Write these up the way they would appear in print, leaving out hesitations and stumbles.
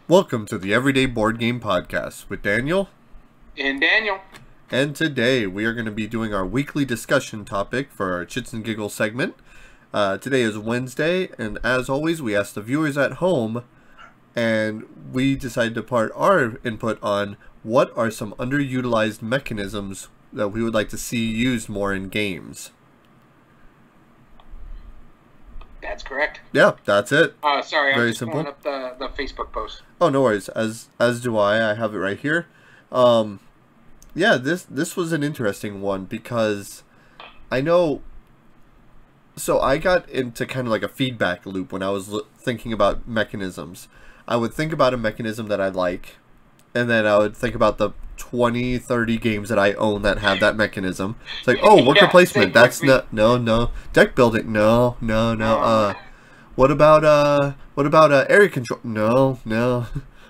Welcome to the Everyday Board Game Podcast with Daniel. And Daniel. And today we are going to be doing our weekly discussion topic for our Chits and Giggles segment. Today is Wednesday, and as always, we asked the viewers at home, and we decided to part our input on what are some underutilized mechanisms that we would like to see used more in games. That's correct. Yeah, that's it. Sorry, Very I'm just simple. pulling up the Facebook post. Oh, no worries. As do I. I have it right here. Yeah, this was an interesting one because I know. So I got into kind of like a feedback loop when I was thinking about mechanisms. I would think about a mechanism that I like, and then I would think about the 20, 30 games that I own that have that mechanism. It's like, oh, worker placement. That's not no. Deck building. No. What about area control? No.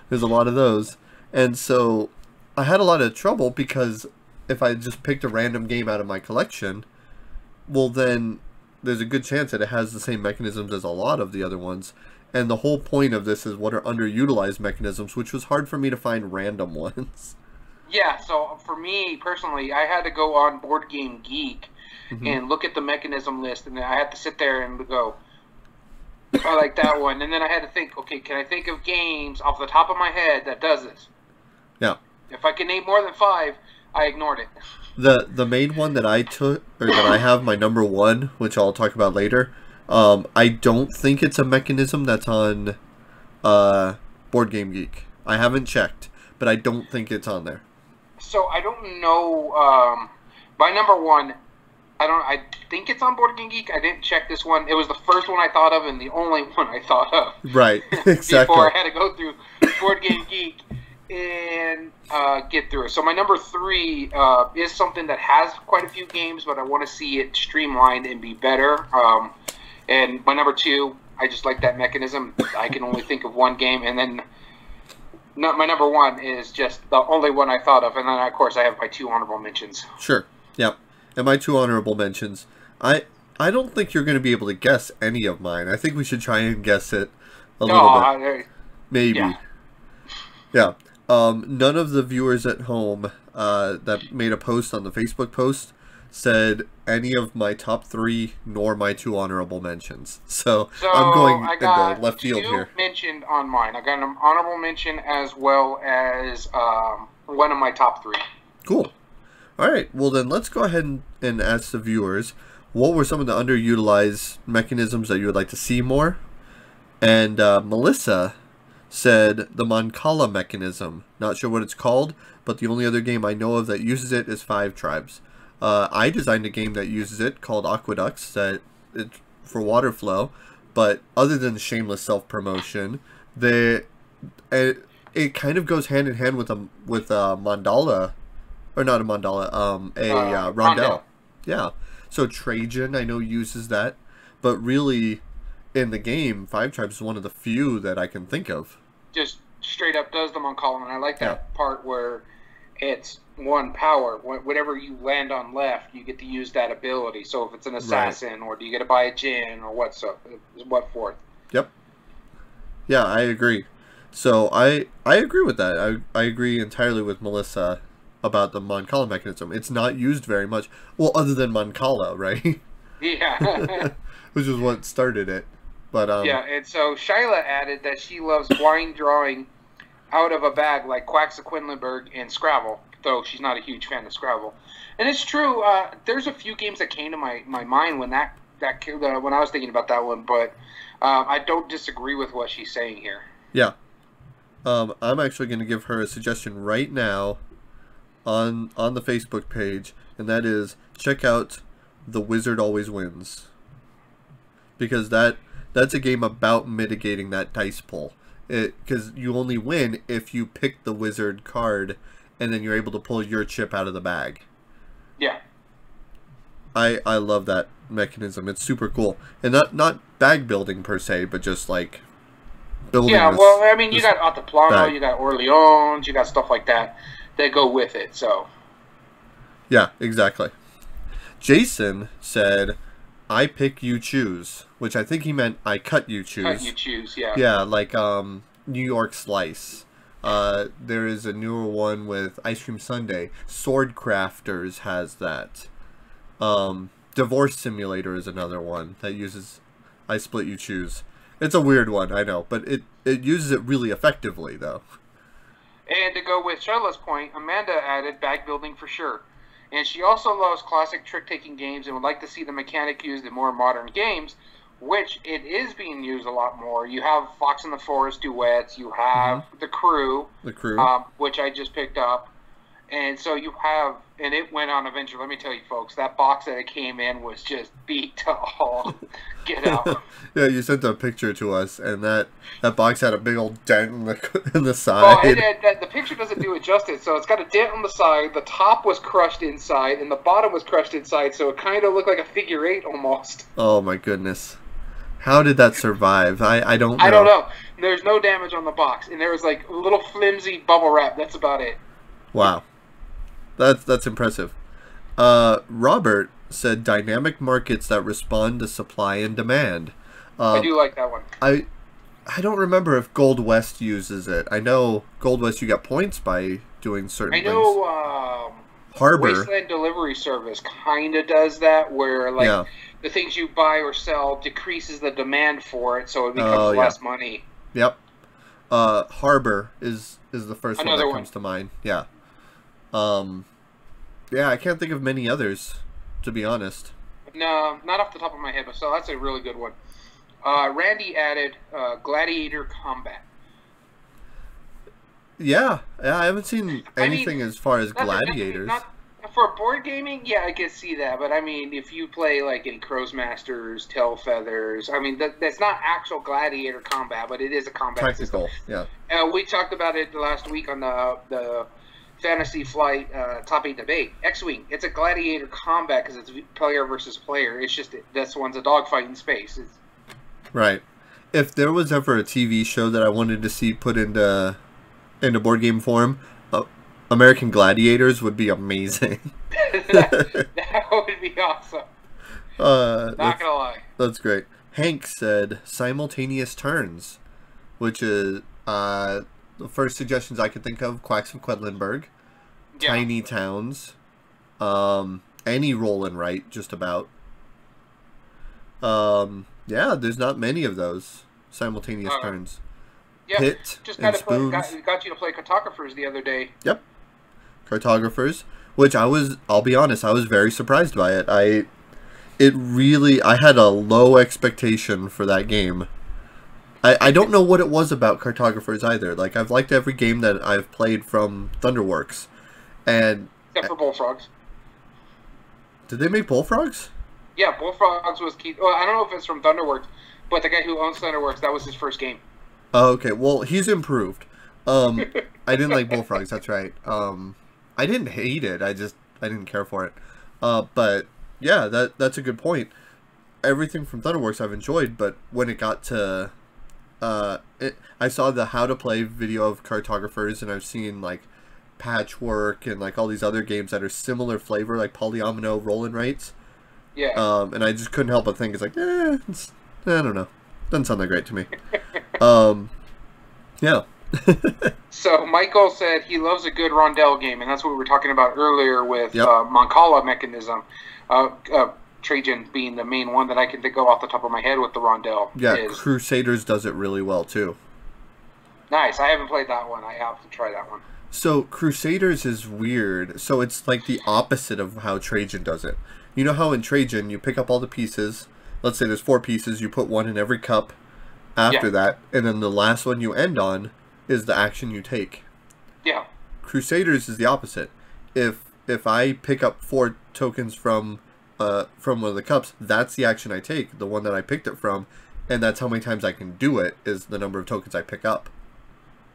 There's a lot of those. And so I had a lot of trouble because if I just picked a random game out of my collection, well then there's a good chance that it has the same mechanisms as a lot of the other ones. And the whole point of this is what are underutilized mechanisms, which was hard for me to find random ones. Yeah, so for me personally, I had to go on Board Game Geek and look at the mechanism list, and I had to sit there and go, I like that one. And then I had to think, okay, can I think of games off the top of my head that does this? Yeah. If I can name more than 5, I ignored it. The main one that I took, or that I have, my number one, which I'll talk about later, I don't think it's a mechanism that's on Board Game Geek. I haven't checked, but I don't think it's on there. So I don't know. My number one, I think it's on Board Game Geek. I didn't check this one. It was the first one I thought of and the only one I thought of. Right, exactly. Before I had to go through Board Game Geek and get through it. So my number 3 is something that has quite a few games, but I want to see it streamlined and be better. And my number 2, I just like that mechanism. I can only think of one game, and then my number 1 is just the only one I thought of, and then of course I have my 2 honorable mentions. Sure. Yep. And my 2 honorable mentions. I don't think you're going to be able to guess any of mine. I think we should try and guess it a little bit. Maybe. Yeah. None of the viewers at home that made a post on the Facebook post said any of my top 3 nor my 2 honorable mentions. So I'm going in the left field here. 2 mentioned on mine. I got an honorable mention as well as one of my top 3. Cool. All right. Well, then let's go ahead and ask the viewers, what were some of the underutilized mechanisms that you would like to see more? And Melissa said the Mancala mechanism. Not sure what it's called, but the only other game I know of that uses it is Five Tribes. I designed a game that uses it called Aqueducts for water flow, but other than the shameless self-promotion, it kind of goes hand in hand with a mandala, or not a mandala, rondel. Yeah. So Trajan, I know, uses that, but really, in the game, Five Tribes is one of the few that I can think of. Just straight up does them on column, and I like that part where it's 1 power. Whatever you land on left, you get to use that ability. So if it's an assassin, or do you get to buy a djinn, or what forth. Yep. Yeah, I agree. So I agree with that. I agree entirely with Melissa about the Mancala mechanism. It's not used very much. Well, other than Mancala, right? Yeah. Which is what started it. But yeah, and so Shyla added that she loves blind drawing out of a bag like Quacks of Quedlinburg and Scrabble, though she's not a huge fan of Scrabble. And it's true, there's a few games that came to my mind when when I was thinking about that one, but I don't disagree with what she's saying here. Yeah. I'm actually going to give her a suggestion right now on the Facebook page, and that is check out The Wizard Always Wins. Because that's a game about mitigating that dice pull. Because you only win if you pick the wizard card, and then you're able to pull your chip out of the bag. Yeah. I love that mechanism. It's super cool. And not bag building per se, but just like building. Yeah, well, I mean, you got Altiplano, you got Orleans, you got stuff like that go with it, so. Yeah, exactly. Jason said, I pick, you choose, which I think he meant I cut, you choose. Cut, you choose, yeah. Yeah, like New York Slice. There is a newer one with Ice Cream Sundae. Sword Crafters has that. Divorce Simulator is another one that uses I Split You Choose. It's a weird one, I know, but it uses it really effectively, though. And to go with Charlotte's point, Amanda added bag building for sure. And she also loves classic trick-taking games and would like to see the mechanic used in more modern games, which it is being used a lot more. You have Fox in the Forest duets. You have The Crew. The Crew. Which I just picked up. And so you have, and it went on eventually. Let me tell you, folks, that box that it came in was just beat to all get out. Yeah, you sent a picture to us, and that box had a big old dent in the side. Well, the picture doesn't do it justice. So it's got a dent on the side. The top was crushed inside, and the bottom was crushed inside. So it kind of looked like a figure eight almost. Oh my goodness. How did that survive? I don't know. I don't know. There's no damage on the box, and there was like a little flimsy bubble wrap. That's about it. Wow. That's impressive. Robert said dynamic markets that respond to supply and demand. I do like that one. I don't remember if Gold West uses it. I know Gold West you get points by doing certain things. I know Harbor Wasteland Delivery Service kind of does that, where like the things you buy or sell decreases the demand for it, so it becomes less money. Yep. Harbor is the first Another one that comes to mind. Yeah. Yeah, I can't think of many others, to be honest. No, not off the top of my head, but so that's a really good one. Randy added Gladiator Combat. Yeah, I haven't seen anything as far as Gladiators. Not for board gaming, yeah, I can see that. But I mean, if you play like in Crow's Masters, Tail Feathers, I mean, that's not actual Gladiator Combat, but it is a combat Technical, system. Yeah. We talked about it last week on the Fantasy Flight Top 8 debate. X-Wing, it's a gladiator combat because it's player versus player. It's just this one's a dogfight in space. Right. If there was ever a TV show that I wanted to see put into board game form, American Gladiators would be amazing. that would be awesome. Not gonna lie. That's great. Hank said simultaneous turns, which is the first suggestions I could think of: Quacks of Quedlinburg, Tiny Towns, any roll and write, just about. Yeah, there's not many of those simultaneous turns. Yeah, Pit just and got Spoons. got you to play Cartographers the other day. Yep, Cartographers, which I'll be honest, I was very surprised by it. I had a low expectation for that game. I don't know what it was about Cartographers either. Like, I've liked every game that I've played from Thunderworks, and except for Bullfrogs. Did they make Bullfrogs? Yeah, Bullfrogs was key. Well, I don't know if it's from Thunderworks, but the guy who owns Thunderworks, that was his first game. Oh, okay. Well, he's improved. I didn't like Bullfrogs. That's right. I didn't hate it. I didn't care for it. But yeah, that's a good point. Everything from Thunderworks I've enjoyed, but when it got to I saw the how to play video of Cartographers, and I've seen like Patchwork and like all these other games that are similar flavor, like Polyomino Roll and Rights. Yeah. And I just couldn't help but think, it's like, I don't know. Doesn't sound that great to me. Yeah. So Michael said he loves a good rondel game, and that's what we were talking about earlier with Mancala mechanism. Trajan being the main one that I can think of off the top of my head with the rondel. Yeah, Crusaders does it really well too. Nice. I haven't played that one. I have to try that one. So Crusaders is weird. So it's like the opposite of how Trajan does it. You know how in Trajan you pick up all the pieces. Let's say there's 4 pieces. You put one in every cup after that. And then the last one you end on is the action you take. Yeah. Crusaders is the opposite. If I pick up 4 tokens from one of the cups, that's the action I take, the one that I picked it from, and that's how many times I can do it, is the number of tokens I pick up.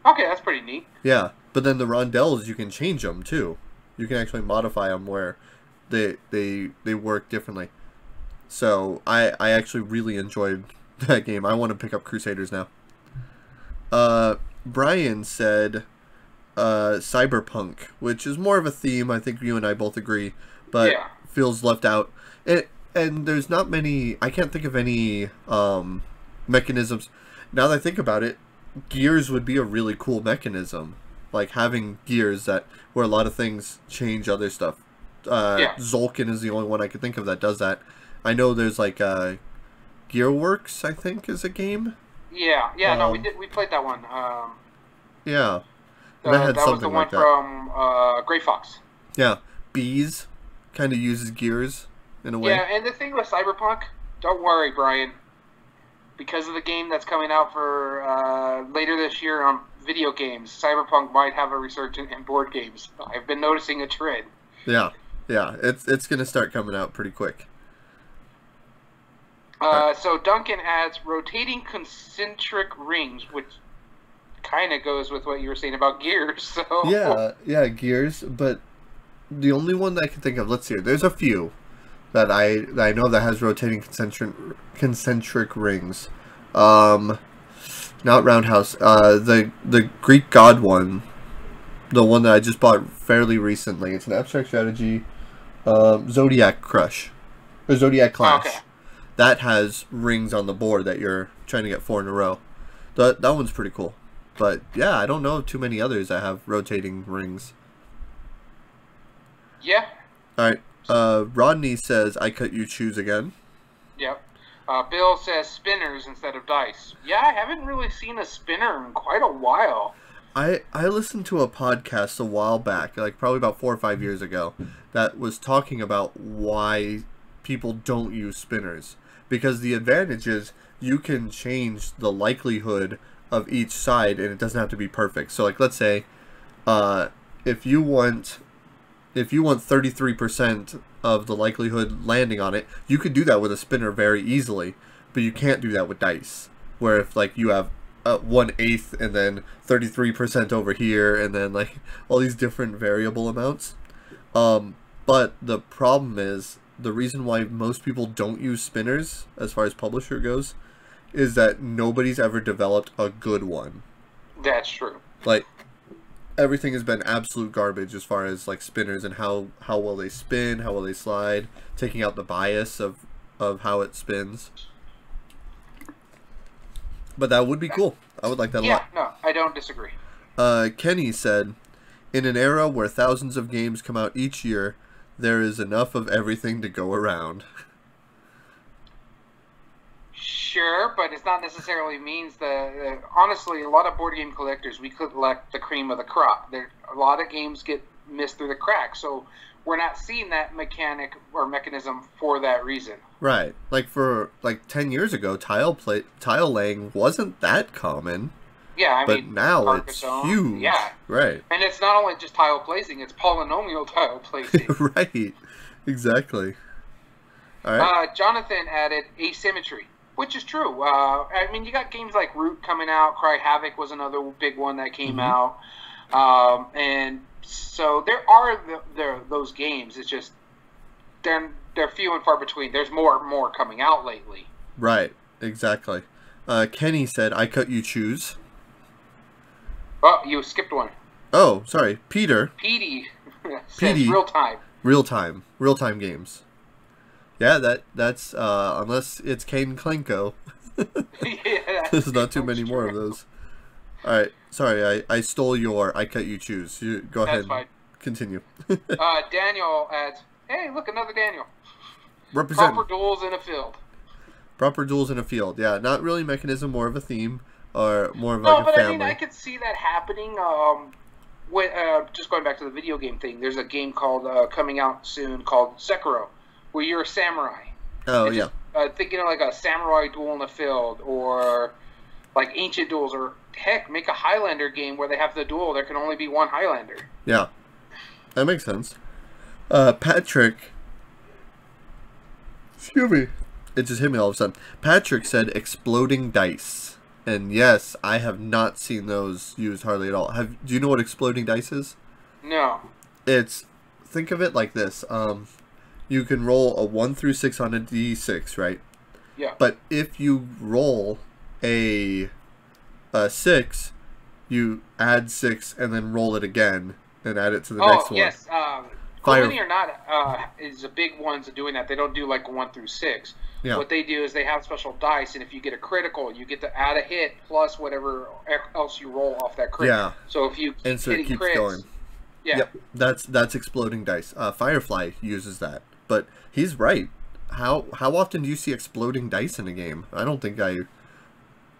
Okay, that's pretty neat. Yeah, but then the rondels, you can change them too. You can actually modify them where they work differently. So I actually really enjoyed that game. I want to pick up Crusaders now. Brian said Cyberpunk, which is more of a theme. I think you and I both agree, but feels left out. And there's not many. I can't think of any mechanisms. Now that I think about it, gears would be a really cool mechanism. Like having gears that where a lot of things change other stuff. Yeah. Zolkin is the only one I could think of that does that. I know there's like Gearworks, I think, is a game. Yeah. No, we played that one. Yeah. And I had that was the something one like that. from Gray Fox. Yeah. Bees kind of uses gears in a way. Yeah, and the thing with Cyberpunk, don't worry, Brian. Because of the game that's coming out for later this year on video games, Cyberpunk might have a resurgence in board games. I've been noticing a trend. Yeah. It's gonna start coming out pretty quick. So Duncan adds rotating concentric rings, which kind of goes with what you were saying about gears. So yeah, gears. But the only one that I can think of, let's see, there's a few that I know that has rotating concentric rings. Not roundhouse. The Greek god one, the one that I just bought fairly recently. It's an abstract strategy. Zodiac Crush or Zodiac Clash. Okay. That has rings on the board that you're trying to get 4 in a row. That one's pretty cool. But yeah, I don't know of too many others that have rotating rings. Yeah. All right. Rodney says, "I cut you choose again." Yep. Bill says spinners instead of dice. Yeah, I haven't really seen a spinner in quite a while. I listened to a podcast a while back, like probably about 4 or 5 years ago, that was talking about why people don't use spinners. Because the advantage is you can change the likelihood of each side, and it doesn't have to be perfect. So, like, let's say, if you want 33% of the likelihood landing on it, you could do that with a spinner very easily, but you can't do that with dice. Where if like you have 1/8 and then 33% over here, and then like all these different variable amounts. But the problem is, the reason why most people don't use spinners, as far as publisher goes, is that nobody's ever developed a good one. That's true. Like, everything has been absolute garbage as far as like spinners and how well they spin, how well they slide, taking out the bias of how it spins. But that would be cool. I would like that a lot. Yeah, no, I don't disagree. Kenny said, "In an era where thousands of games come out each year, there is enough of everything to go around." Sure, but it's not necessarily means that. Honestly, a lot of board game collectors, we collect the cream of the crop. A lot of games get missed through the cracks, so we're not seeing that mechanic or mechanism for that reason. Right. Like for like 10 years ago, tile laying wasn't that common. Yeah, I but mean, now it's Carcassonne, huge. Yeah. Right. And it's not only just tile placing, it's polynomial tile placing. Right. Exactly. All right. Jonathan added asymmetry, which is true. I mean, you got games like Root coming out. Cry Havoc was another big one that came out. And so there are those games. It's just they're few and far between. There's more coming out lately. Right. Exactly. Kenny said, "I cut you choose." Oh, you skipped one. Oh, sorry. Peter. Petey says real time. Real time games. Yeah, that's unless it's Kane Klenko. Yeah, there's not too many more of those. All right, sorry, I stole your "I cut you choose." You go ahead. Fine. Continue. Daniel adds, "Hey, look, another Daniel. Represent Proper duels in a field." Proper duels in a field. Yeah, not really mechanism, more of a theme, or more of No, like a but family. I mean, I could see that happening. When just going back to the video game thing, there's a game called coming out soon called Sekiro, where you're a samurai. Oh, It's yeah. just, thinking of like a samurai duel in the field, or like ancient duels, or heck, make a Highlander game where they have the duel. There can only be one Highlander. Yeah, that makes sense. Patrick, excuse me, it just hit me all of a sudden. Patrick said exploding dice, and yes, I have not seen those used hardly at all. Do you know what exploding dice is? No. Think of it like this. You can roll a 1 through 6 on a d6, right? Yeah. But if you roll a 6, you add 6 and then roll it again and add it to the next one. Oh, yes. Fire. Linear not is the big ones of doing that. They don't do like 1 through 6. Yeah. What they do is they have special dice, and if you get a critical, you get to add a hit plus whatever else you roll off that crit. Yeah. So if you keep And so it hitting keeps crits, going. yeah. Yep. That's exploding dice. Firefly uses that, but he's right. How often do you see exploding dice in a game? I don't think I.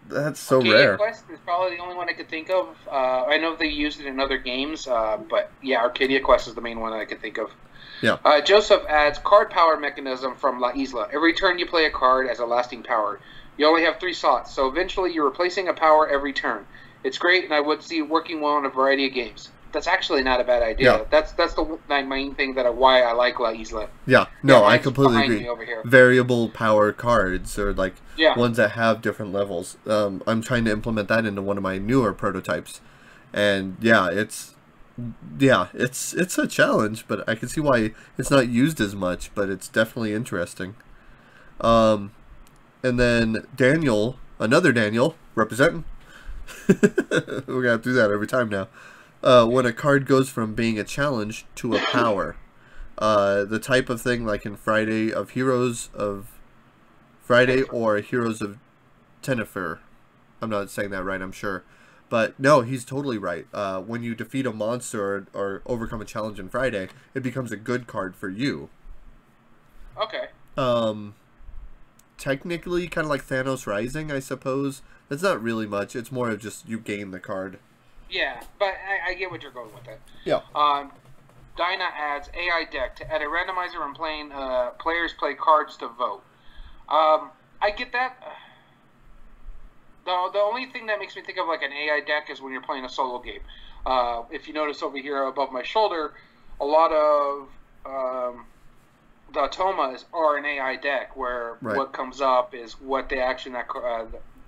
That's so Arcadia rare. Quest is probably the only one I could think of. I know they used it in other games, but yeah, Arcadia Quest is the main one that I could think of. Yeah. Joseph adds card power mechanism from La Isla. Every turn you play a card as a lasting power. You only have 3 slots, so eventually you're replacing a power every turn. It's great, and I would see it working well in a variety of games. That's actually not a bad idea. Yeah. That's the main thing why I like La Isla. Yeah, no, Yeah, I mine's completely behind agree. me over here. Variable power cards, or like Yeah. ones that have different levels. I'm trying to implement that into one of my newer prototypes, and yeah, it's a challenge, but I can see why it's not used as much. But it's definitely interesting. And then Daniel, another Daniel, representing. We're gonna have to do that every time now. When a card goes from being a challenge to a power. The type of thing like in Friday or Heroes of Tennefer. I'm not saying that right, I'm sure. But no, he's totally right. When you defeat a monster or overcome a challenge in Friday, it becomes a good card for you. Okay. Technically, kind of like Thanos Rising, I suppose. That's not really much. It's more of just you gain the card. Yeah, but I get what you're going with it. Yeah. Dinah adds AI deck to add a randomizer when playing. Players play cards to vote. I get that. The only thing that makes me think of like an AI deck is when you're playing a solo game. If you notice over here above my shoulder, a lot of the automas are an AI deck where Right. what comes up is what the action that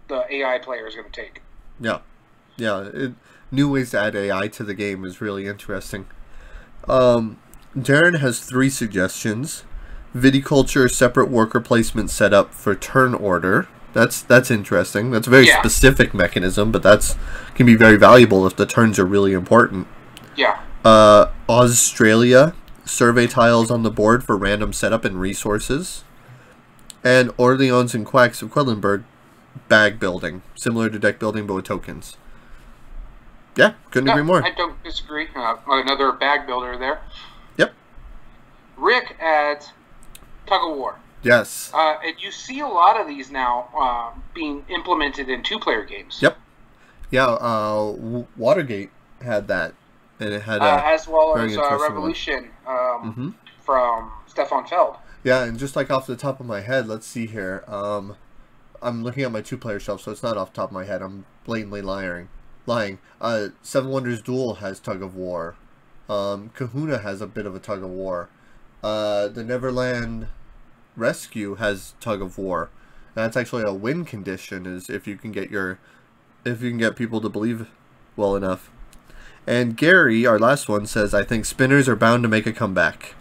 the AI player is going to take. Yeah. Yeah. New ways to add AI to the game is really interesting. Darren has 3 suggestions. Viticulture separate worker placement setup for turn order. That's interesting. That's a very specific mechanism, but can be very valuable if the turns are really important. Yeah. Australia survey tiles on the board for random setup and resources. And Orleans and Quacks of Quedlinburg bag building, similar to deck building but with tokens. Yeah, couldn't agree more. I don't disagree. Another bag builder there. Yep. Rick adds tug of war. Yes. And you see a lot of these now being implemented in 2-player games. Yep. Yeah, Watergate had that. And it had as well very as interesting Revolution from Stefan Feld. Yeah, and just like off the top of my head, let's see here. I'm looking at my 2-player shelf, so it's not off the top of my head. I'm blatantly lying. Seven Wonders Duel has Tug of War. Kahuna has a bit of a Tug of War. The Neverland Rescue has Tug of War. That's actually a win condition, is if you can get people to believe well enough. And Gary, our last one, says, I think spinners are bound to make a comeback.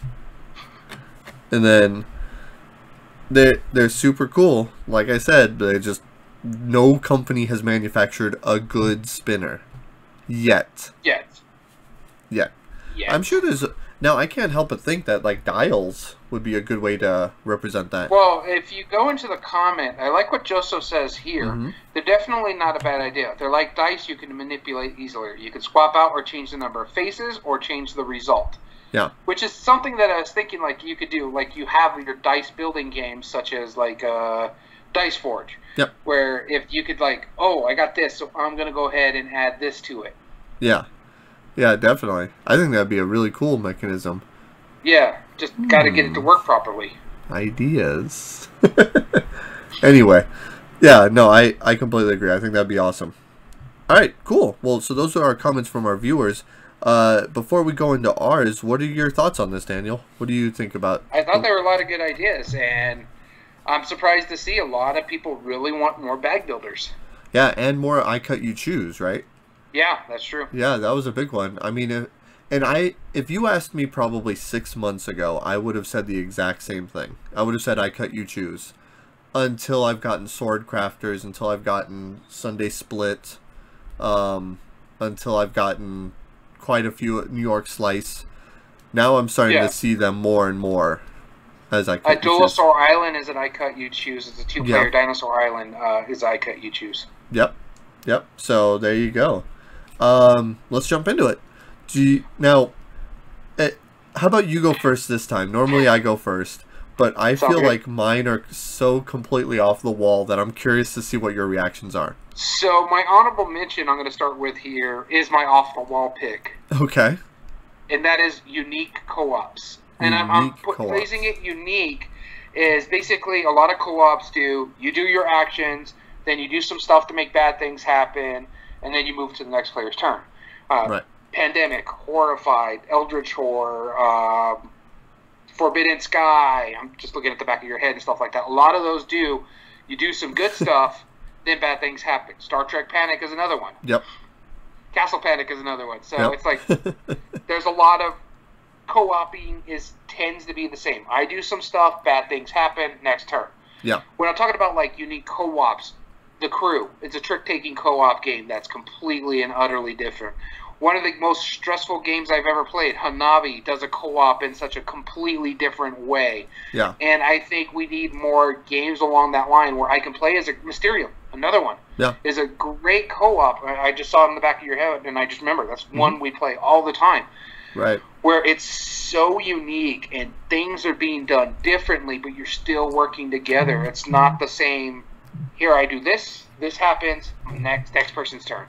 And then they're super cool. Like I said, no company has manufactured a good spinner yet. Yet. I'm sure there's now. I can't help but think that like dials would be a good way to represent that. Well, if you go into the comment, I like what Joseph says here. They're definitely not a bad idea. They're like dice you can manipulate easily. You can swap out or change the number of faces or change the result. Yeah. Which is something that I was thinking like you could do. Like you have your dice building games such as like Dice Forge. Yep. Where if you could like, oh, I got this, so I'm going to go ahead and add this to it. Yeah. Yeah, definitely. I think that'd be a really cool mechanism. Yeah, just got to get it to work properly. Ideas. Anyway, yeah, no, I completely agree. I think that'd be awesome. All right, cool. Well, so those are our comments from our viewers. Before we go into ours, what are your thoughts on this, Daniel? What do you think about? I thought there were a lot of good ideas, and I'm surprised to see a lot of people really want more bag builders. Yeah, and more I Cut You Choose, right? Yeah, that's true. Yeah, that was a big one. I mean, if you asked me probably 6 months ago, I would have said the exact same thing. I would have said I Cut You Choose. Until I've gotten Sword Crafters, until I've gotten Sunday Split, until I've gotten quite a few New York Slice. Now I'm starting Yeah. to see them more and more as I cut you choose. Dinosaur Island is an I cut you choose. It's a 2-player Yeah. Dinosaur Island is I cut you choose. Yep. So there you go. Let's jump into it. Now, how about you go first this time? Normally I go first, but I feel like mine are so completely off the wall that I'm curious to see what your reactions are. So my honorable mention I'm going to start with here is my off the wall pick. Okay. And that is unique co-ops. And I'm phrasing it unique is basically a lot of co-ops do. You do your actions, then you do some stuff to make bad things happen, and then you move to the next player's turn. Right. Pandemic, Horrified, Eldritch Horror, Forbidden Sky. I'm just looking at the back of your head and stuff like that. A lot of those do. You do some good stuff, then bad things happen. Star Trek Panic is another one. Yep. Castle Panic is another one. So it's like there's a lot of co-oping tends to be the same. I do some stuff, bad things happen, next turn. Yeah. When I'm talking about like unique co-ops, The Crew, it's a trick-taking co-op game that's completely and utterly different. One of the most stressful games I've ever played, Hanabi, does a co-op in such a completely different way. Yeah. And I think we need more games along that line where I can play as a Mysterium, another one. Yeah. Is a great co-op. I just saw it in the back of your head, and I just remember that's one we play all the time. Right. Where it's so unique and things are being done differently, but you're still working together. It's not the same, here I do this happens, next person's turn.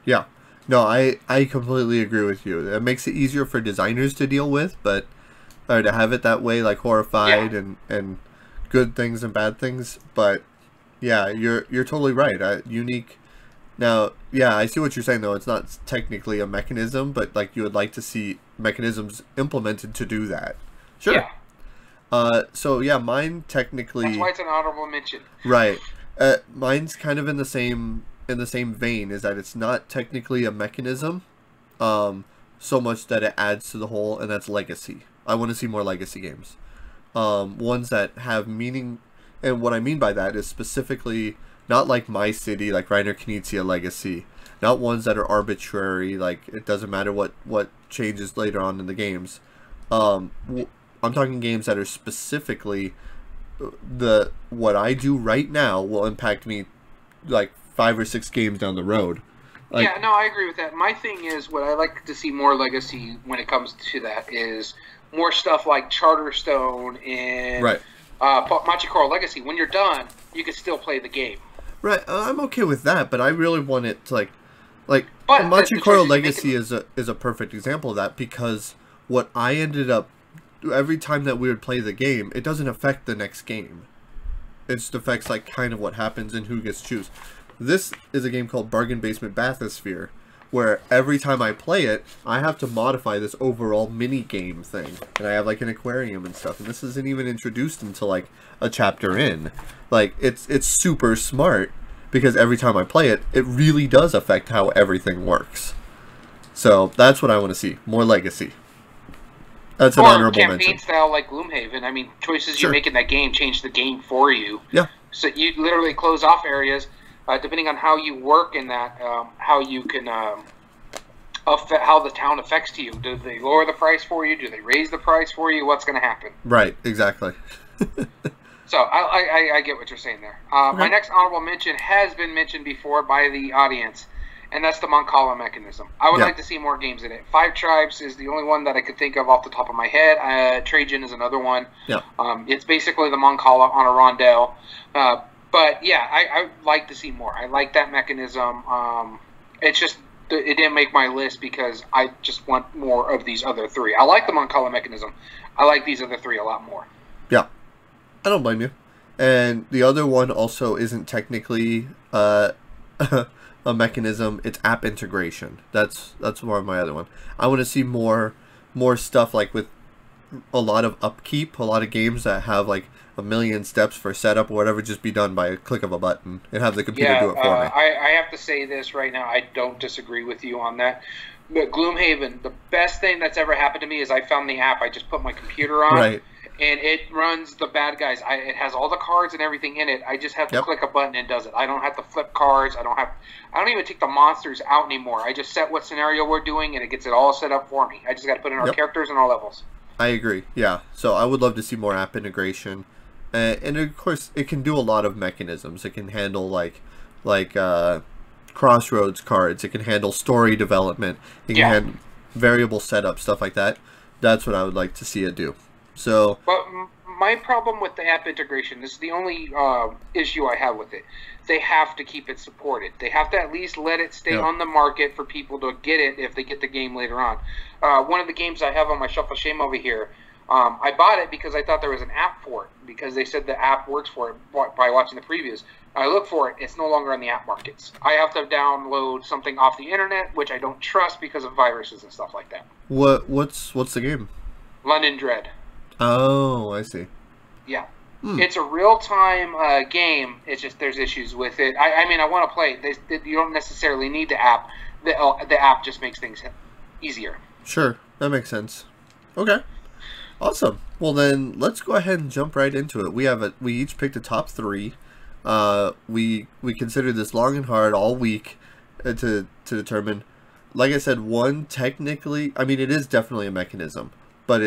Yeah. No, I completely agree with you. It makes it easier for designers to deal with, but or to have it that way, like Horrified and good things and bad things. But yeah, you're totally right. Unique. Now, yeah, I see what you're saying though. It's not technically a mechanism, but like you would like to see mechanisms implemented to do that. Sure. Yeah. So yeah, mine technically. That's why it's an honorable mention. Right. Mine's kind of in the same vein, is that it's not technically a mechanism, so much that it adds to the whole, and that's legacy. I want to see more legacy games, ones that have meaning, and what I mean by that is specifically not like My City, like Reiner Knizia Legacy, not ones that are arbitrary, like it doesn't matter what changes later on in the games. I'm talking games that are specifically what I do right now will impact me like 5 or 6 games down the road. Like, yeah, no, I agree with that. My thing is, what I like to see more legacy when it comes to that is more stuff like Charterstone and Machikoro Legacy. When you're done, you can still play the game. Right, I'm okay with that, but I really want it to like Machikoro Legacy is a perfect example of that, because what I ended up every time that we would play the game, it doesn't affect the next game. It just affects like kind of what happens and who gets to choose. This is a game called Bargain Basement Bathysphere, where every time I play it, I have to modify this overall mini game thing, and I have like an aquarium and stuff. And this isn't even introduced until like a chapter in. Like it's super smart, because every time I play it, it really does affect how everything works. So that's what I want to see, more legacy. That's an honorable mention. Campaign style like Gloomhaven. I mean, choices you make in that game change the game for you. Yeah. So you literally close off areas, depending on how you work in that, how you can, how the town affects to you. Do they lower the price for you? Do they raise the price for you? What's going to happen? Right. Exactly. So I get what you're saying there. My next honorable mention has been mentioned before by the audience, and that's the Mancala mechanism. I would like to see more games in it. 5 Tribes is the only one that I could think of off the top of my head. Trajan is another one. Yeah. It's basically the Mancala on a rondel. But yeah, I like to see more. I like that mechanism. It's just it didn't make my list because I just want more of these other 3. I like the Mancala mechanism. I like these other 3 a lot more. Yeah. I don't blame you. And the other one also isn't technically a mechanism. It's app integration. That's more of my other one. I want to see more stuff like with a lot of upkeep. A lot of games that have like a million steps for setup or whatever just be done by a click of a button and have the computer do it for me. I have to say this right now. I don't disagree with you on that. But Gloomhaven, the best thing that's ever happened to me is I found the app. I just put my computer on. Right. and it runs the bad guys. It has all the cards and everything in it. I just have to click a button and it does it. I don't have to flip cards. I don't even take the monsters out anymore. I just set what scenario we're doing and it gets it all set up for me. I just got to put in our characters and our levels. I agree. Yeah. So I would love to see more app integration, and of course it can do a lot of mechanisms. It can handle like crossroads cards. It can handle story development. It can handle variable setup, stuff like that. That's what I would like to see it do. So, but my problem with the app integration, this is the only issue I have with it. They have to keep it supported. They have to at least let it stay on the market for people to get it if they get the game later on. One of the games I have on my shelf of shame over here, I bought it because I thought there was an app for it, because they said the app works for it by watching the previews. I look for it, it's no longer on the app markets. I have to download something off the internet, which I don't trust because of viruses and stuff like that. What's the game? London Dread. Oh, I see. Yeah. It's a real-time game. It's just there's issues with it. I mean, I want to play it. You don't necessarily need the app. The app just makes things easier. Sure. That makes sense. Okay. Awesome. Well, then, let's go ahead and jump right into it. We each picked a top 3. We considered this long and hard all week to determine. Like I said, one technically, I mean, it is definitely a mechanism, but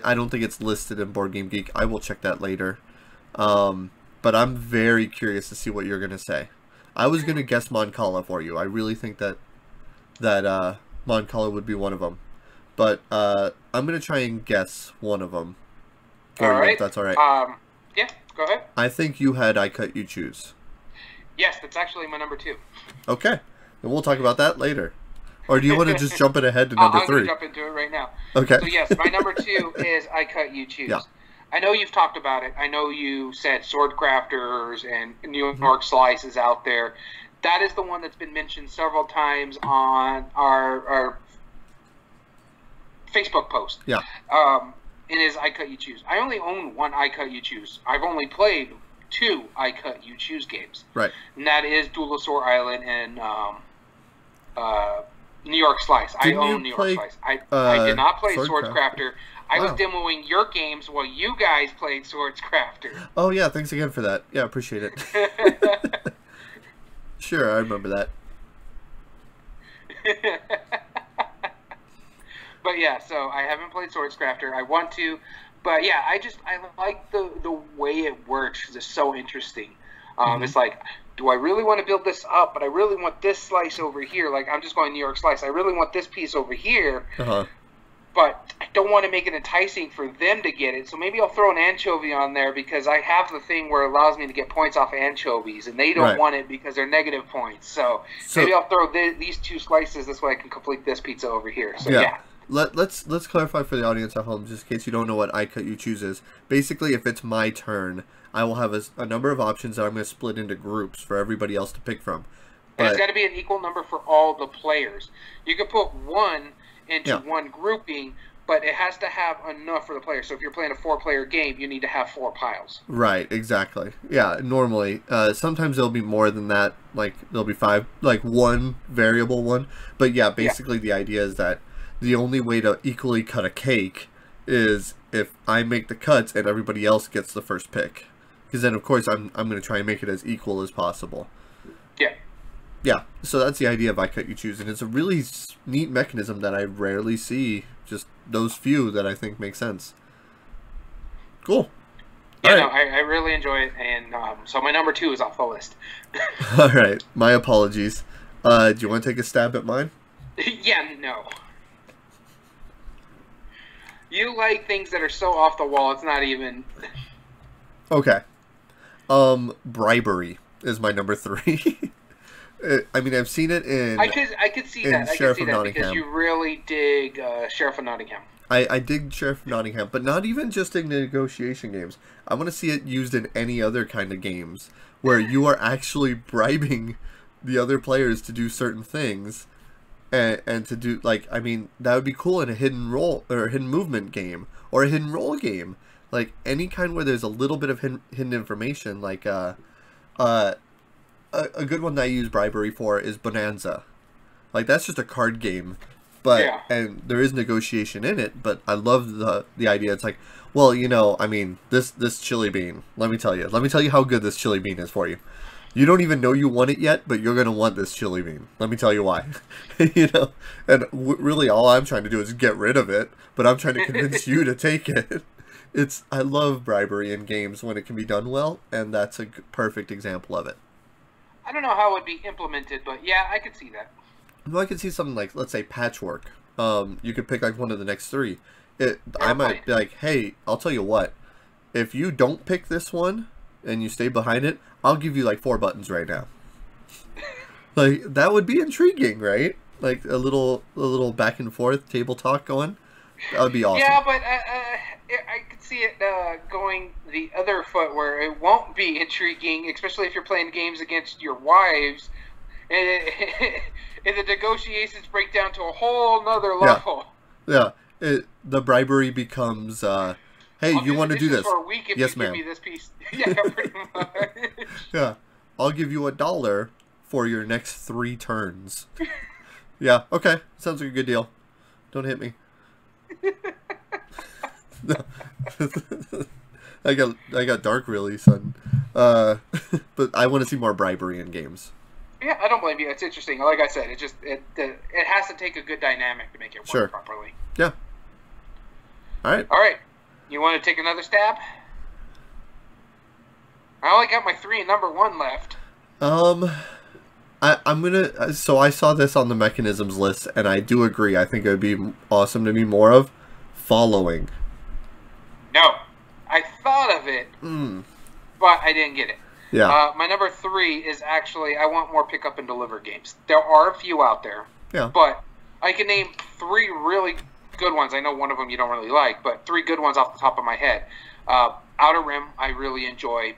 I don't think it's listed in Board Game Geek. I will check that later. But I'm very curious to see what you're gonna say. I was gonna guess Moncala for you. I really think that Moncala would be one of them. But I'm gonna try and guess one of them for you, if that's all right. Yeah, go ahead. I think you had I Cut, You Choose. Yes, that's actually my number 2. Okay, and we'll talk about that later. Or do you want to just jump it ahead to number 3? I'm going to jump into it right now. Okay. So yes, my number 2 is I Cut, You Choose. Yeah. I know you've talked about it. I know you said Sword Crafters and New York Slice is out there. That is the one that's been mentioned several times on our Facebook post. Yeah. It is I Cut, You Choose. I only own one I Cut, You Choose. I've only played 2 I Cut, You Choose games. Right. And that is Duelosaur Island and New York Slice. I own New York Slice. I did not play Swords Crafter. I was demoing your games while you guys played Swords Crafter. Oh, yeah. Thanks again for that. Yeah, appreciate it. Sure, I remember that. But yeah, so I haven't played Swords Crafter. I want to. But yeah, I like the way it works. It's so interesting. It's like, do I really want to build this up, but I really want this slice over here? Like, I'm just going New York Slice. I really want this piece over here, but I don't want to make it enticing for them to get it. So maybe I'll throw an anchovy on there because I have the thing where it allows me to get points off anchovies, and they don't want it because they're negative points. So maybe I'll throw these 2 slices. This way I can complete this pizza over here. So yeah. Let's clarify for the audience at home, just in case you don't know what I Cut, You Choose is. Basically, if it's my turn, I will have a number of options that I'm going to split into groups for everybody else to pick from. And it's got to be an equal number for all the players. You can put one into one grouping, but it has to have enough for the players. So if you're playing a 4-player game, you need to have 4 piles. Right, exactly. Yeah, normally. Sometimes there'll be more than that. Like, there'll be 5, like 1 variable one. But yeah, basically the idea is that the only way to equally cut a cake is if I make the cuts and everybody else gets the first pick. Because then, of course, I'm going to try and make it as equal as possible. Yeah. Yeah, so that's the idea of I Cut, You Choose. And it's a really neat mechanism that I rarely see. Just those few that I think make sense. Cool. Yeah, no, I really enjoy it. And so my number 2 is off the list. All right. My apologies. Do you want to take a stab at mine? Yeah, no. You like things that are so off the wall, it's not even... Okay. Bribery is my number 3. I mean, I've seen it in... I could see that. I could see that because you really dig Sheriff of Nottingham. I dig Sheriff of Nottingham, but not even just in negotiation games. I want to see it used in any other kind of games where you are actually bribing the other players to do certain things. And to do, like, I mean, that would be cool in a hidden roll or a hidden movement game or a hidden roll game. Like, any kind where there's a little bit of hidden information. Like, a good one that I use bribery for is Bonanza. Like, that's just a card game But and there is negotiation in it, but I love the idea. It's like, well, you know, I mean, this chili bean, let me tell you how good this chili bean is for you. You don't even know you want it yet, but you're going to want this chili bean. Let me tell you why. You know, and really all I'm trying to do is get rid of it, but I'm trying to convince you to take it. I love bribery in games when it can be done well, and that's a perfect example of it. I don't know how it would be implemented, but yeah, I could see that. Well, I could see something like, let's say, patchwork. You could pick like one of the next three. I might be like, hey, I'll tell you what. If you don't pick this one and you stay behind it, I'll give you like 4 buttons right now. Like, that would be intriguing, right? Like a little back and forth table talk going. That would be awesome. Yeah, but I could see it going the other foot where it won't be intriguing, especially if you're playing games against your wives, and the negotiations break down to a whole nother level. Yeah. The bribery becomes, hey, you want to do this? For a week if yes, you ma'am. give me this piece. Yeah, pretty much. Yeah, I'll give you $1 for your next 3 turns. Yeah, okay, sounds like a good deal. Don't hit me. I got dark really, son. But I want to see more bribery in games. Yeah, I don't blame you. It's interesting. Like I said, it has to take a good dynamic to make it work properly. Yeah. All right. You want to take another stab? I only got my 3 and number 1 left. I'm gonna. So I saw this on the mechanisms list, and I do agree. I think it would be awesome to be more of following. No, I thought of it, but I didn't get it. Yeah. My number 3 is actually I want more pick up and deliver games. There are a few out there. Yeah. But I can name 3 really good ones. I know one of them you don't really like, but 3 good ones off the top of my head. Outer Rim, I really enjoy.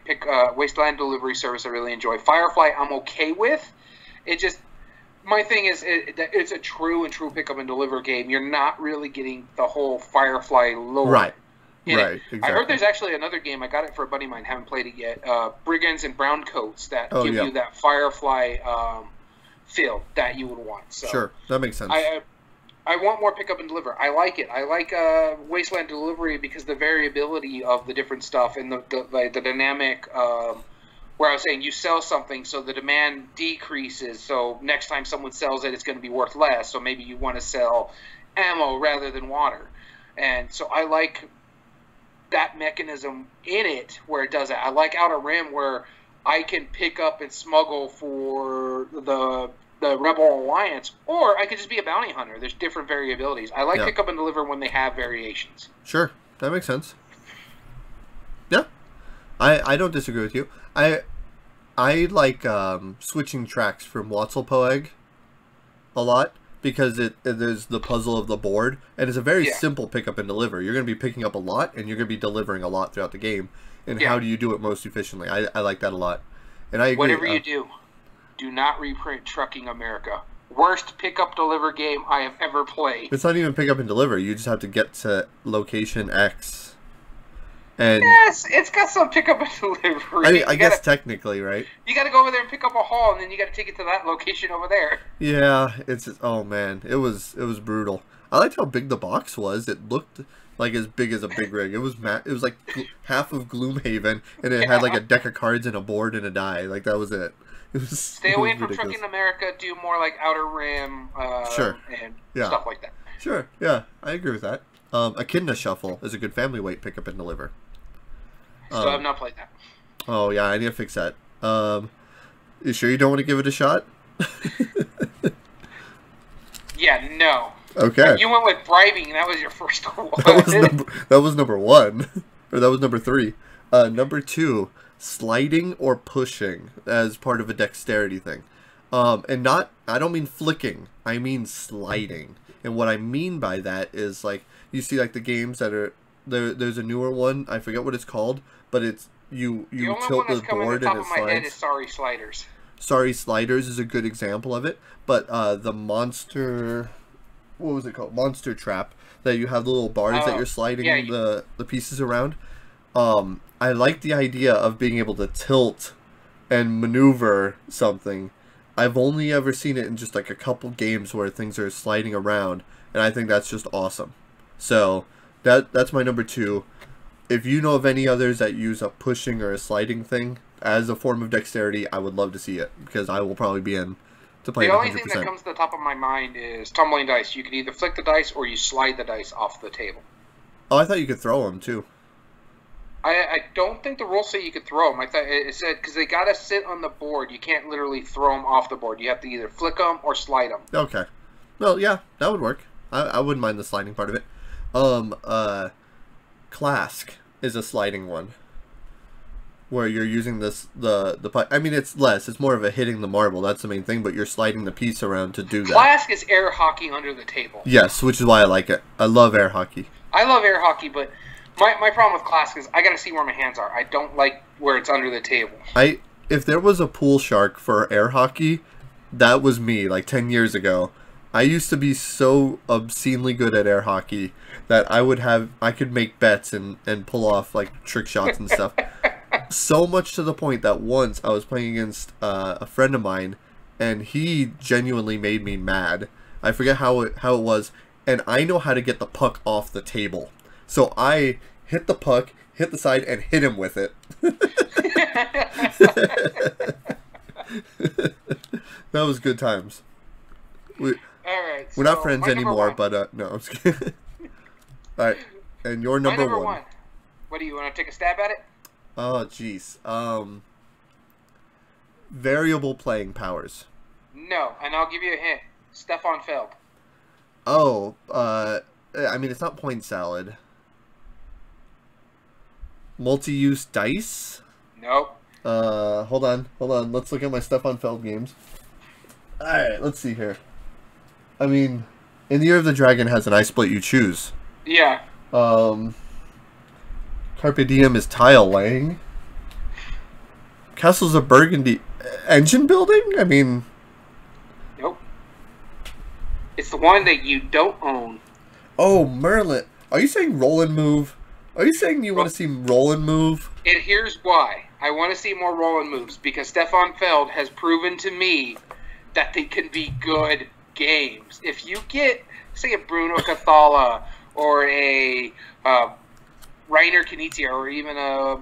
Wasteland Delivery Service, I really enjoy. Firefly, I'm okay with. It just, my thing is, it's a true pick up and deliver game. You're not really getting the whole Firefly lore. Right. Exactly. I heard there's actually another game. I got it for a buddy of mine. Haven't played it yet. Brigands and Browncoats that give you that Firefly feel that you would want. So sure, that makes sense. I want more pick up and deliver. I like it. I like Wasteland Delivery because the variability of the different stuff and the dynamic. Where I was saying you sell something, so the demand decreases. So next time someone sells it, it's going to be worth less. So maybe you want to sell ammo rather than water. And so I like that mechanism in it where it does that. I like Outer Rim where I can pick up and smuggle for the Rebel Alliance, or I could just be a bounty hunter. There's different variabilities. I like pick up and deliver when they have variations. Sure, that makes sense. Yeah, I don't disagree with you. I like switching tracks from Watzelpoeg a lot because there's the puzzle of the board, and it's a very simple pick up and deliver. You're going to be picking up a lot, and you're going to be delivering a lot throughout the game. And how do you do it most efficiently? I like that a lot. And I agree. Whatever you do not reprint Trucking America. Worst pick up deliver game I have ever played. It's not even pick up and deliver. You just have to get to location X. And yes, it's got some pick up and delivery. I mean, I guess technically, right? You got to go over there and pick up a haul, and then you got to take it to that location over there. Yeah, oh man, it was brutal. I liked how big the box was. It looked like as big as a big rig. It was like half of Gloomhaven, and it had like a deck of cards and a board and a die. Like that was it. Stay away from Trucking America. Do more like Outer Rim, and stuff like that. Sure, yeah, I agree with that. Echidna Shuffle is a good family weight pick up and deliver. So I've not played that. Oh yeah, I need to fix that. You sure you don't want to give it a shot? Yeah, no. Okay. You went with bribing. That was your first one. That was number 1, or that was number 3. Number 2, sliding or pushing as part of a dexterity thing, and I don't mean flicking. I mean sliding. And what I mean by that is like you see like the games that are there. There's a newer one. I forget what it's called, but it's you tilt the board and it slides. The only one that's coming to the top of my head is Sorry Sliders. Sorry Sliders is a good example of it. But the monster, what was it called? Monster Trap, that you have the little bars that you're sliding the pieces around. I like the idea of being able to tilt and maneuver something I've only ever seen it in just like a couple games where things are sliding around, and I think that's just awesome. So that's my number 2. If you know of any others that use a pushing or a sliding thing as a form of dexterity, I would love to see it, because I will probably be in to play it 100%. The only thing that comes to the top of my mind is tumbling dice. You can either flick the dice or you slide the dice off the table. Oh, I thought you could throw them too. I don't think the rules say you could throw them. I thought it said because they gotta sit on the board. You can't literally throw them off the board. You have to either flick them or slide them. Okay. Well, yeah, that would work. I wouldn't mind the sliding part of it. Clask is a sliding one, where you're using the I mean, it's less. It's more of a hitting the marble. That's the main thing. But you're sliding the piece around to do that. Clask is air hockey under the table. Yes, which is why I like it. I love air hockey. I love air hockey, but my problem with Clask is I gotta see where my hands are. I don't like where it's under the table. If there was a pool shark for air hockey, that was me, like 10 years ago. I used to be so obscenely good at air hockey that I could make bets and pull off like trick shots and stuff. So much to the point that once I was playing against a friend of mine, and he genuinely made me mad. I forget how it was, and I know how to get the puck off the table. So I hit the puck, hit the side, and hit him with it. That was good times. All right, we're not friends anymore, but no, I'm just kidding. All right, and your number one. What do you want to take a stab at it? Oh, jeez. Variable playing powers. No, and I'll give you a hint. Stefan Feld. Oh, I mean, it's not point salad. Multi-use dice? Nope. Hold on. Let's look at my Stefan Feld games. Alright, let's see here. I mean, In the Year of the Dragon has an I Split You Choose. Yeah. Carpe Diem is tile laying. Castles of Burgundy. Engine building? I mean... Nope. It's the one that you don't own. Oh, Merlin. Are you saying roll and move? Are you saying you want to see roll and move? And here's why. I want to see more roll and moves, because Stefan Feld has proven to me that they can be good games. If you get, say, a Bruno Cathala or a Reiner Knizia or even a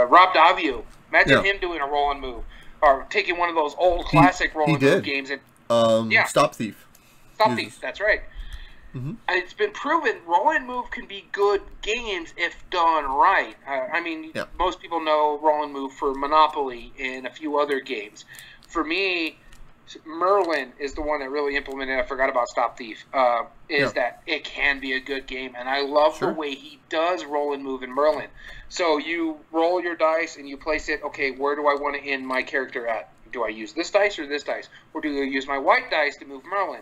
Rob Davio, imagine him doing a roll and move, or taking one of those old classic roll and move games and Stop Thief. Stop Thief, that's right. Mm-hmm. It's been proven roll and move can be good games if done right. I mean, most people know roll and move for Monopoly and a few other games. For me, Merlin is the one that really implemented. I forgot about Stop Thief. That it can be a good game, and I love the way he does roll and move in Merlin. So you roll your dice and you place it. Okay, where do I want to end my character at? Do I use this dice or this dice, or do I use my white dice to move Merlin?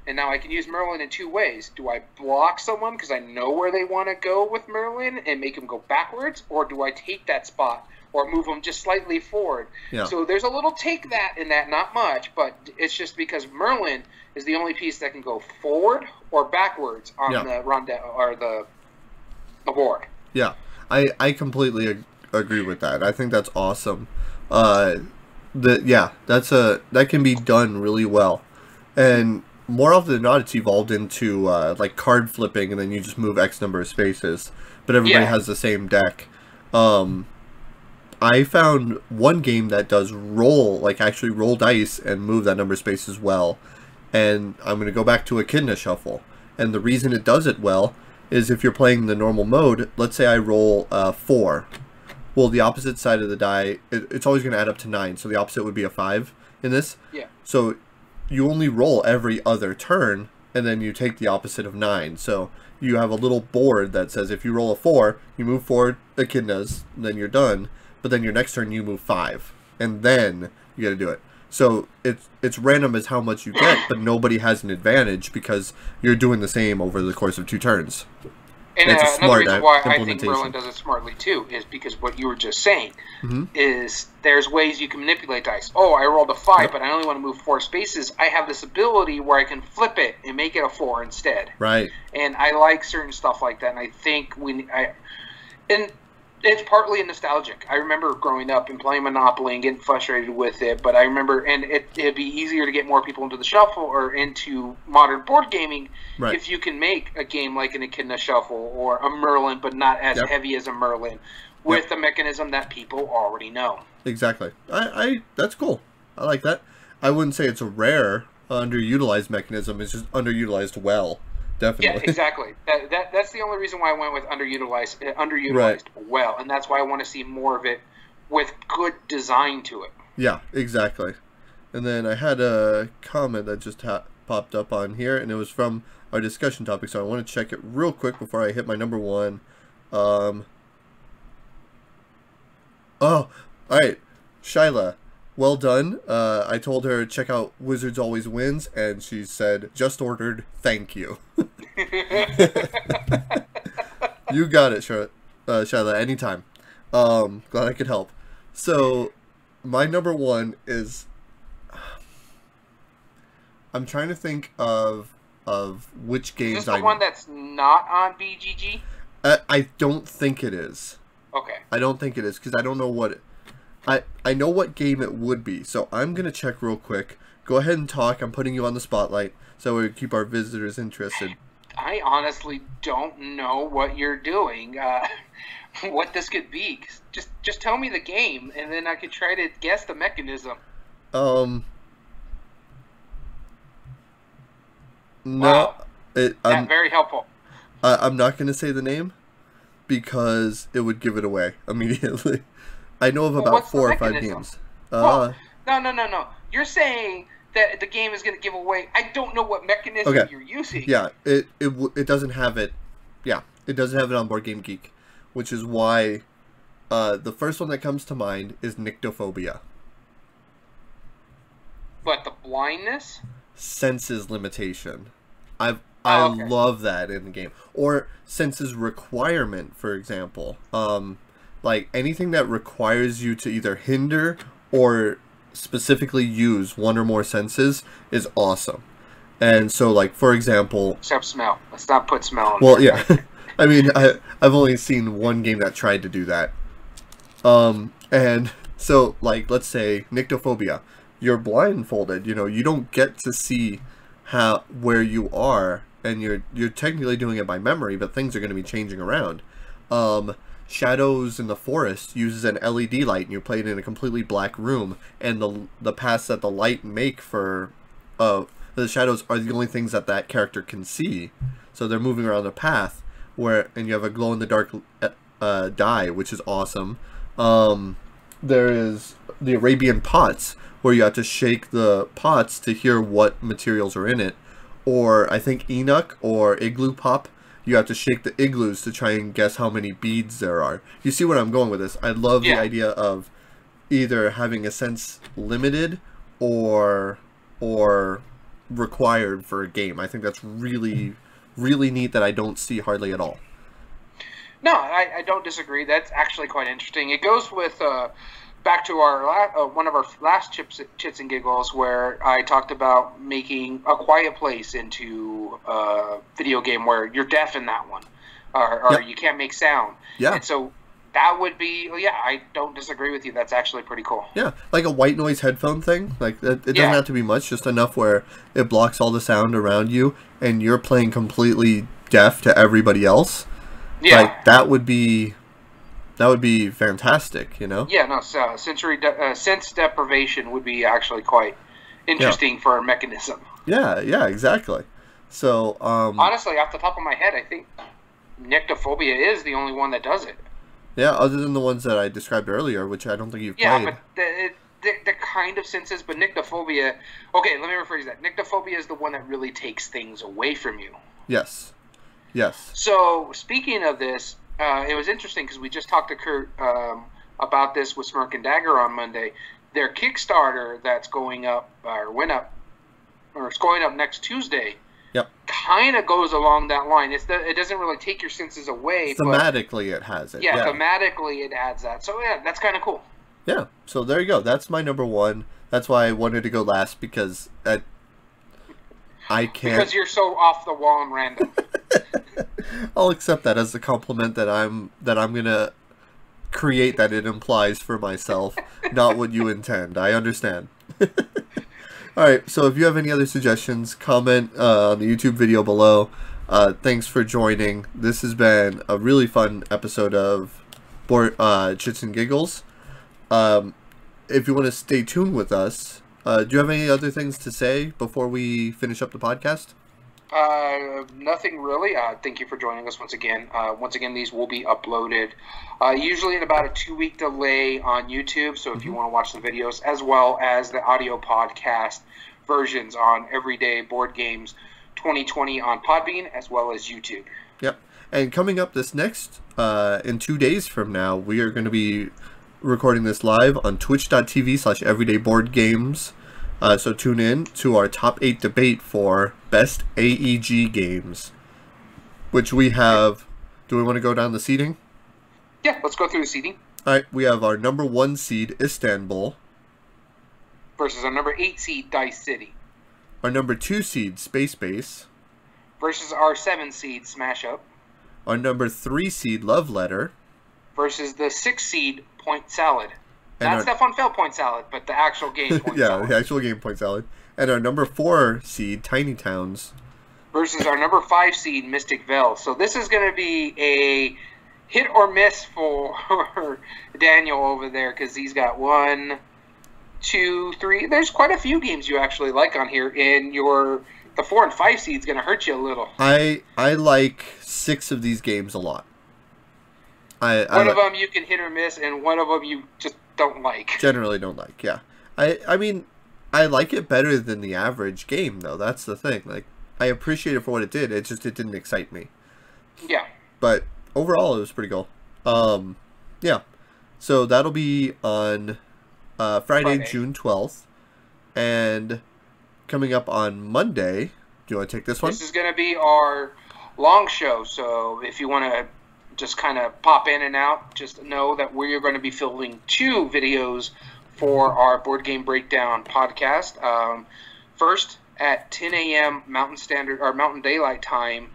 And now I can use Merlin in two ways. Do I block someone because I know where they want to go with Merlin and make them go backwards? Or do I take that spot or move them just slightly forward? Yeah. So there's a little take that in that, not much, but it's just because Merlin is the only piece that can go forward or backwards on the ronde or the board. Yeah, I completely agree with that. I think that's awesome. That can be done really well. And more often than not, it's evolved into like card flipping, and then you just move X number of spaces, but everybody has the same deck. I found one game that does actually roll dice and move that number of spaces well, and I'm going to go back to Echidna Shuffle. And the reason it does it well is if you're playing the normal mode, let's say I roll 4. Well, the opposite side of the die, it's always going to add up to 9, so the opposite would be a 5 in this. Yeah. So you only roll every other turn, and then you take the opposite of 9. So you have a little board that says if you roll a 4, you move forward echidnas, then you're done. But then your next turn you move 5, and then you got to do it. So it's random as how much you get, but nobody has an advantage because you're doing the same over the course of 2 turns. And it's another reason why I think Merlin does it smartly too is because what you were just saying is there's ways you can manipulate dice. Oh, I rolled a 5, but I only want to move 4 spaces. I have this ability where I can flip it and make it a 4 instead. Right. And I like certain stuff like that. And I think It's partly nostalgic. I remember growing up and playing Monopoly and getting frustrated with it, but I remember, and it'd be easier to get more people into the shuffle or into modern board gaming Right. if you can make a game like an Echidna Shuffle or a Merlin, but not as Yep. heavy as a Merlin, with a mechanism that people already know. Exactly. I that's cool. I like that. I wouldn't say it's a rare underutilized mechanism. It's just underutilized well. Definitely. Yeah, exactly. That's the only reason why I went with underutilized Right. well, and that's why I want to see more of it with good design to it. Yeah, exactly. And then I had a comment that just popped up on here, and it was from our discussion topic, so I want to check it real quick before I hit my number one. Oh, all right. Shyla, well done. I told her check out Wizards Always Wins, and she said, just ordered, thank you. You got it, Shyla, anytime. Glad I could help. So, my number one is... I'm trying to think of which games Is this the one that's not on BGG? I don't think it is. Okay. I don't think it is, because I don't know what... I know what game it would be, so I'm going to check real quick. Go ahead and talk. I'm putting you on the spotlight, so we keep our visitors interested. I honestly don't know what you're doing. What this could be. Just tell me the game, and then I could try to guess the mechanism. No. Wow. That's very helpful. I'm not going to say the name, because it would give it away immediately. I know of about 4 or 5 games. No. You're saying that the game is going to give away. I don't know what mechanism you're using. Yeah, it doesn't have it. Yeah, it doesn't have it on Board Game Geek, which is why the first one that comes to mind is nyctophobia. But the blindness? Senses limitation. I love that in the game. Or senses requirement, for example. Like anything that requires you to either hinder or specifically use one or more senses is awesome. And so, like, for example... Except smell. Let's not put smell on Well, yeah. I mean, I've only seen one game that tried to do that. And so, like, let's say nyctophobia. You're blindfolded, you know, you don't get to see where you are, and you're technically doing it by memory, but things are going to be changing around. Shadows in the Forest uses an LED light, and you're playing in a completely black room, and the paths that the light make for the shadows are the only things that character can see. So they're moving around the path, and you have a glow-in-the-dark die, which is awesome. There is the Arabian Pots, where you have to shake the pots to hear what materials are in it. Or I think Enoch or Igloo Pop, you have to shake the igloos to try and guess how many beads there are. You see where I'm going with this? I love the idea of either having a sense limited or required for a game. I think that's really, really neat that I don't see hardly at all. No, I don't disagree. That's actually quite interesting. It goes with back to our one of our last Chits and Giggles, where I talked about making A Quiet Place into a video game where you're deaf in that one, or you can't make sound. Yeah. And so that would be, I don't disagree with you. That's actually pretty cool. Yeah, like a white noise headphone thing. Like it doesn't have to be much, just enough where it blocks all the sound around you, and you're playing completely deaf to everybody else. Yeah. Like that would be fantastic, you know? Yeah, no, sense deprivation would be actually quite interesting for a mechanism. Yeah, exactly. So, honestly, off the top of my head, I think nyctophobia is the only one that does it. Yeah, other than the ones that I described earlier, which I don't think you've played. Yeah, but the kind of senses, but nyctophobia... Okay, let me rephrase that. Nyctophobia is the one that really takes things away from you. Yes. So, speaking of this... it was interesting because we just talked to Kurt about this with Smirk and Dagger on Monday. Their Kickstarter that's going up, it's going up next Tuesday. Yep. Kind of goes along that line. It doesn't really take your senses away. Thematically, it has it. Yeah, thematically it adds that. So yeah, that's kind of cool. Yeah. So there you go. That's my number one. That's why I wanted to go last, because I can't. Because you're so off the wall and random. I'll accept that as a compliment that I'm gonna create that it implies for myself, not what you intend. I understand. Alright, so if you have any other suggestions, comment on the YouTube video below. Thanks for joining. This has been a really fun episode of Chits and Giggles. If you want to stay tuned with us, do you have any other things to say before we finish up the podcast? Nothing really. Thank you for joining us once again. Once again, these will be uploaded usually in about a 2-week delay on YouTube. So if you want to watch the videos as well as the audio podcast versions on Everyday Board Games 2020 on Podbean as well as YouTube. Yep. And coming up this next, in 2 days from now, we are going to be recording this live on twitch.tv/everydayboardgames. So tune in to our top 8 debate for best AEG games, which we have. Do we want to go down the seeding? Yeah, let's go through the seeding. All right, we have our number 1 seed, Istanbul, versus our number 8 seed, Dice City. Our number 2 seed, Space Base, versus our 7 seed, Smash Up. Our number 3 seed, Love Letter, versus the 6 seed, Point Salad. And not Stefan Feld Point Salad, but the actual game Point Salad. Yeah, the actual game Point Salad. And our number 4 seed, Tiny Towns, versus our number 5 seed, Mystic Vale. So this is going to be a hit or miss for Daniel over there, because he's got 1, 2, 3. There's quite a few games you actually like on here, and the 4 and 5 seed's going to hurt you a little. I like 6 of these games a lot. One of them you can hit or miss, and one of them you just don't like. Generally don't like, yeah. I mean, I like it better than the average game, though. That's the thing. Like, I appreciate it for what it did. It didn't excite me. Yeah. But overall, it was pretty cool. Yeah. So that'll be on Friday, June 12th. And coming up on Monday, do you want to take this one? This is going to be our long show. So if you want to just kind of pop in and out, just know that we're going to be filming 2 videos for our Board Game Breakdown podcast. First, at 10 a.m. Mountain Daylight Time,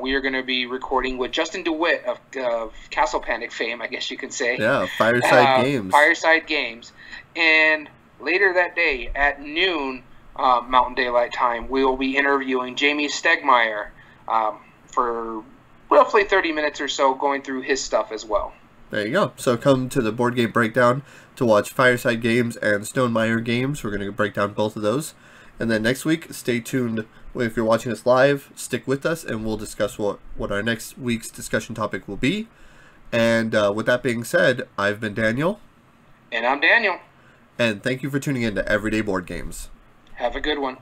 we are going to be recording with Justin DeWitt of Castle Panic fame, I guess you can say. Yeah, Fireside Games. Fireside Games. And later that day, at noon Mountain Daylight Time, we will be interviewing Jamie Stegmeyer for roughly 30 minutes or so, going through his stuff as well. There you go. So come to the Board Game Breakdown to watch Fireside Games and Stonemeyer Games. We're going to break down both of those. And then next week, stay tuned. If you're watching us live, stick with us, and we'll discuss what our next week's discussion topic will be. And with that being said, I've been Daniel. And I'm Daniel. And thank you for tuning in to Everyday Board Games. Have a good one.